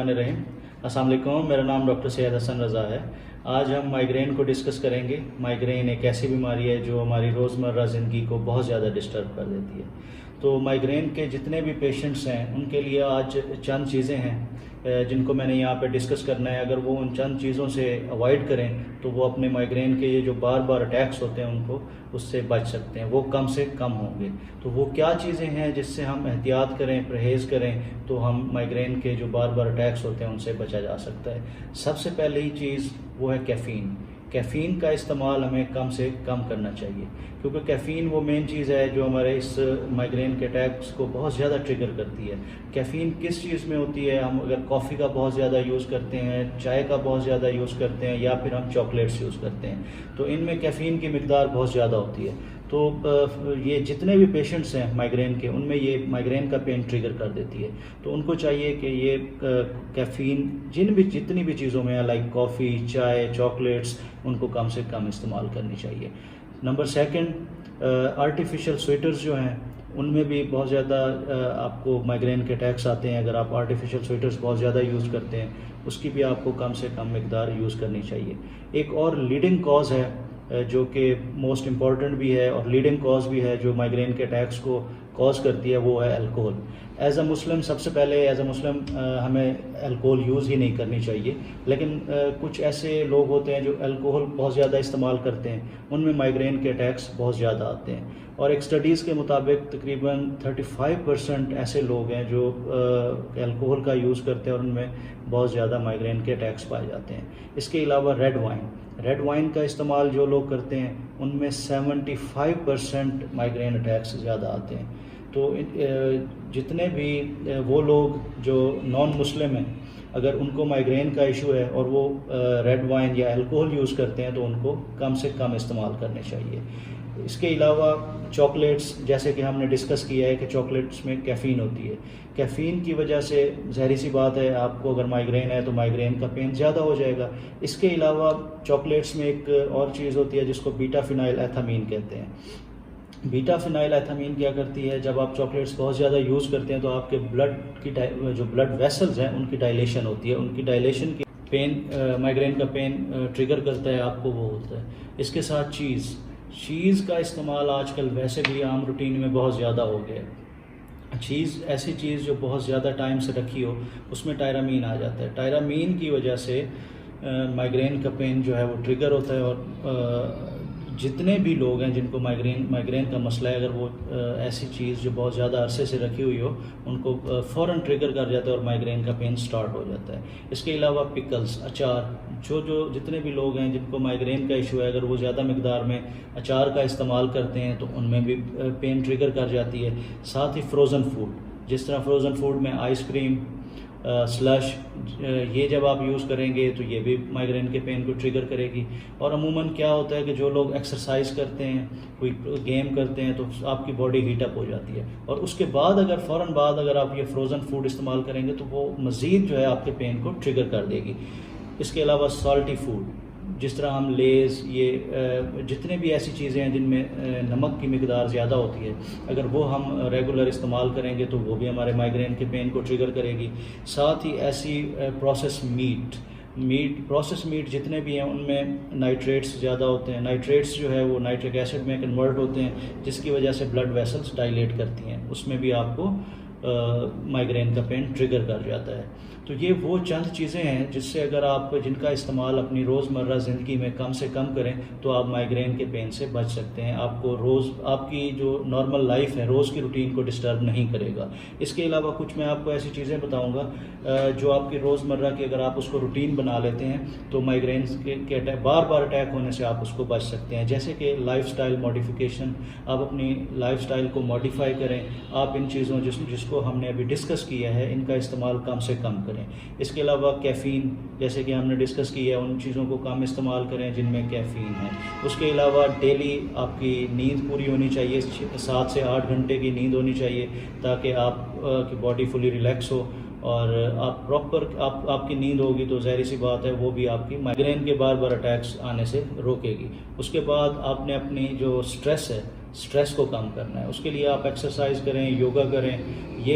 बिस्मिल्लाहिर्रहमानिर्रहीम। अस्सलाम वालेकुम, मेरा नाम डॉक्टर सैयद हसन रज़ा है। आज हम माइग्रेन को डिस्कस करेंगे। माइग्रेन एक ऐसी बीमारी है जो हमारी रोज़मर्रा ज़िंदगी को बहुत ज़्यादा डिस्टर्ब कर देती है। तो माइग्रेन के जितने भी पेशेंट्स हैं उनके लिए आज चंद चीज़ें हैं जिनको मैंने यहाँ पे डिस्कस करना है। अगर वो उन चंद चीज़ों से अवॉइड करें तो वो अपने माइग्रेन के ये जो बार बार अटैक्स होते हैं उनको उससे बच सकते हैं, वो कम से कम होंगे। तो वो क्या चीज़ें हैं जिससे हम एहतियात करें, परहेज़ करें तो हम माइग्रेन के जो बार बार अटैक्स होते हैं उनसे बचा जा सकता है। सबसे पहली चीज़ वो है कैफ़ीन। कैफ़ीन का इस्तेमाल हमें कम से कम करना चाहिए, क्योंकि कैफ़ीन वो मेन चीज़ है जो हमारे इस माइग्रेन के अटैक्स को बहुत ज़्यादा ट्रिगर करती है। कैफ़ीन किस चीज़ में होती है? हम अगर कॉफ़ी का बहुत ज़्यादा यूज़ करते हैं, चाय का बहुत ज़्यादा यूज़ करते हैं, या फिर हम चॉकलेट्स यूज़ करते हैं, तो इनमें कैफ़ीन की मिकदार बहुत ज़्यादा होती है। तो ये जितने भी पेशेंट्स हैं माइग्रेन के, उनमें ये माइग्रेन का पेन ट्रिगर कर देती है। तो उनको चाहिए कि ये कैफ़ीन जितनी भी चीज़ों में है, लाइक कॉफ़ी, चाय, चॉकलेट्स, उनको कम से कम इस्तेमाल करनी चाहिए। नंबर सेकंड, आर्टिफिशियल स्वीटर्स जो हैं उनमें भी बहुत ज़्यादा आपको माइग्रेन के अटैक्स आते हैं। अगर आप आर्टिफिशियल स्वीटर्स बहुत ज़्यादा यूज़ करते हैं, उसकी भी आपको कम से कम मिकदार यूज़ करनी चाहिए। एक और लीडिंग कॉज है जो कि मोस्ट इम्पॉर्टेंट भी है और लीडिंग कॉज भी है जो माइग्रेन के अटैक्स को कॉज करती है, वो है अल्कोहल। एज अ मुस्लिम सबसे पहले एज अ मुस्लिम हमें अल्कोहल यूज़ ही नहीं करनी चाहिए, लेकिन कुछ ऐसे लोग होते हैं जो अल्कोहल बहुत ज़्यादा इस्तेमाल करते हैं, उनमें माइग्रेन के अटैक्स बहुत ज़्यादा आते हैं। और एक स्टडीज़ के मुताबिक तकरीबन 35% ऐसे लोग हैं जो अल्कोहल का यूज़ करते हैं और उनमें बहुत ज़्यादा माइग्रेन के अटैक्स पाए जाते हैं। इसके अलावा रेड वाइन का इस्तेमाल जो लोग करते हैं उनमें 75% माइग्रेन अटैक्स ज़्यादा आते हैं। तो जितने भी वो लोग जो नॉन मुस्लिम हैं, अगर उनको माइग्रेन का इशू है और वो रेड वाइन या अल्कोहल यूज़ करते हैं तो उनको कम से कम इस्तेमाल करने चाहिए। इसके अलावा चॉकलेट्स, जैसे कि हमने डिस्कस किया है कि चॉकलेट्स में कैफ़ीन होती है। कैफ़ीन की वजह से ज़ाहिर सी बात है, आपको अगर माइग्रेन है तो माइग्रेन का पेन ज़्यादा हो जाएगा। इसके अलावा चॉकलेट्स में एक और चीज़ होती है जिसको बीटा फिनाइल एथामीन कहते हैं। बीटा फिनाइल एथामीन क्या करती है, जब आप चॉकलेट्स बहुत ज़्यादा यूज़ करते हैं तो आपके ब्लड की जो ब्लड वेसल्स हैं उनकी डायलेशन होती है। उनकी डायलेशन की पेन, माइग्रेन का पेन ट्रिगर करता है, आपको वो होता है। इसके साथ चीज़ का इस्तेमाल आजकल वैसे भी आम रूटीन में बहुत ज़्यादा हो गया है। चीज़ ऐसी चीज़ जो बहुत ज़्यादा टाइम से रखी हो, उसमें टायरामीन आ जाता है। टायरामीन की वजह से माइग्रेन का पेन जो है वो ट्रिगर होता है। और जितने भी लोग हैं जिनको माइग्रेन का मसला है, अगर वो ऐसी चीज़ जो बहुत ज़्यादा अरसे से रखी हुई हो उनको फ़ौरन ट्रिगर कर जाता है और माइग्रेन का पेन स्टार्ट हो जाता है। इसके अलावा पिकल्स, अचार, जो जितने भी लोग हैं जिनको माइग्रेन का इशू है, अगर वो ज़्यादा मकदार में अचार का इस्तेमाल करते हैं तो उनमें भी पेन ट्रिगर कर जाती है। साथ ही फ्रोज़न फूड, जिस तरह फ्रोज़न फूड में आइसक्रीम, स्लश, ये जब आप यूज़ करेंगे तो ये भी माइग्रेन के पेन को ट्रिगर करेगी। और अमूमन क्या होता है कि जो लोग एक्सरसाइज करते हैं, कोई गेम करते हैं, तो आपकी बॉडी हीटअप हो जाती है और उसके बाद फ़ौरन बाद अगर आप ये फ्रोज़न फूड इस्तेमाल करेंगे तो वो मज़ीद जो है आपके पेन को ट्रिगर कर देगी। इसके अलावा सॉल्टी फूड, जिस तरह हम लेज़, ये जितने भी ऐसी चीज़ें हैं जिनमें नमक की मिकदार ज़्यादा होती है, अगर वो हम रेगुलर इस्तेमाल करेंगे तो वो भी हमारे माइग्रेन के पेन को ट्रिगर करेगी। साथ ही ऐसी प्रोसेस प्रोसेस मीट जितने भी हैं उनमें नाइट्रेट्स ज़्यादा होते हैं। नाइट्रेट्स जो है वो नाइट्रिक एसिड में कन्वर्ट होते हैं, जिसकी वजह से ब्लड वेसल्स डायलेट करती हैं, उसमें भी आपको माइग्रेन का पेन ट्रिगर कर जाता है। तो ये वो चंद चीज़ें हैं जिससे अगर आप जिनका इस्तेमाल अपनी रोज़मर्रा ज़िंदगी में कम से कम करें तो आप माइग्रेन के पेन से बच सकते हैं। आपको रोज़ आपकी जो नॉर्मल लाइफ है, रोज़ की रूटीन को डिस्टर्ब नहीं करेगा। इसके अलावा कुछ मैं आपको ऐसी चीज़ें बताऊंगा जो आपकी रोज़मर्रा की, अगर आप उसको रूटीन बना लेते हैं तो माइग्रेन के बार अटैक होने से आप उसको बच सकते हैं। जैसे कि लाइफस्टाइल मॉडिफिकेशन, आप अपनी लाइफस्टाइल को मॉडिफाई करें। आप इन चीज़ों जिसको हमने अभी डिस्कस किया है, इनका इस्तेमाल कम से कम करें। इसके अलावा कैफ़ीन, जैसे कि हमने डिस्कस किया है, उन चीज़ों को कम इस्तेमाल करें जिनमें कैफ़ीन है। उसके अलावा डेली आपकी नींद पूरी होनी चाहिए, 7 से 8 घंटे की नींद होनी चाहिए, ताकि आप की बॉडी फुली रिलैक्स हो और आप प्रॉपर आपकी नींद होगी तो ज़ाहिर सी बात है वो भी आपकी माइग्रेन के बार अटैक्स आने से रोकेगी। उसके बाद आपने अपनी जो स्ट्रेस को कम करना है, उसके लिए आप एक्सरसाइज करें, योगा करें। ये